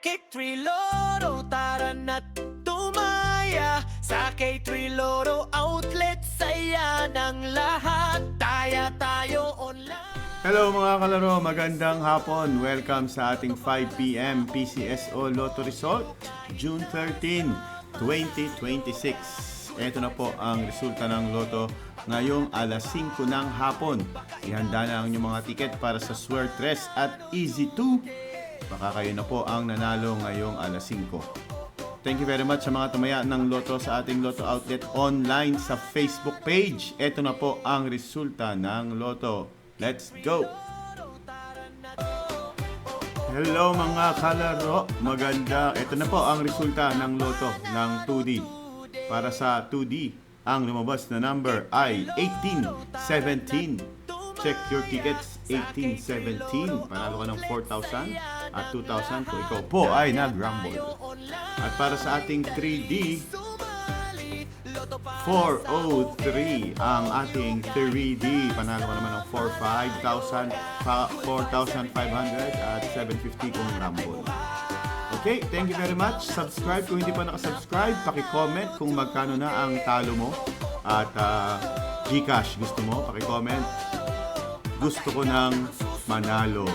K3 Lotto, tara na't tumaya sa K3 Lotto outlet, saya ng lahat, tayo online. Hello mga kalaro, magandang hapon. Welcome sa ating 5 PM PCSO Lotto Result, June 13, 2026. Ito na po ang resulta ng Lotto ngayong alas 5 ng hapon. Ihanda na ang inyong mga tiket para sa Swertres at Easy 2. Baka kayo na po ang nanalo ngayong alas 5. Thank you very much sa mga tumaya ng Lotto sa ating Lotto Outlet online sa Facebook page. Ito na po ang resulta ng Lotto. Let's go! Hello mga kalaro, maganda. Ito na po ang resulta ng Lotto ng 2D. Para sa 2D, ang lumabas na number ay 1817. Check your tickets, 1817. Panalo ka ng 4,000 at 2,000 kung ikaw po ay nag-rumble. At para sa ating 3D, 403 ang ating 3D. Panalo ka naman ng 4,500 at 750 kung rumble. Okay, thank you very much. Subscribe kung hindi pa nakasubscribe. Paki-comment kung magkano na ang talo mo. At Gcash gusto mo, paki-comment. Gusto ko ng manalo.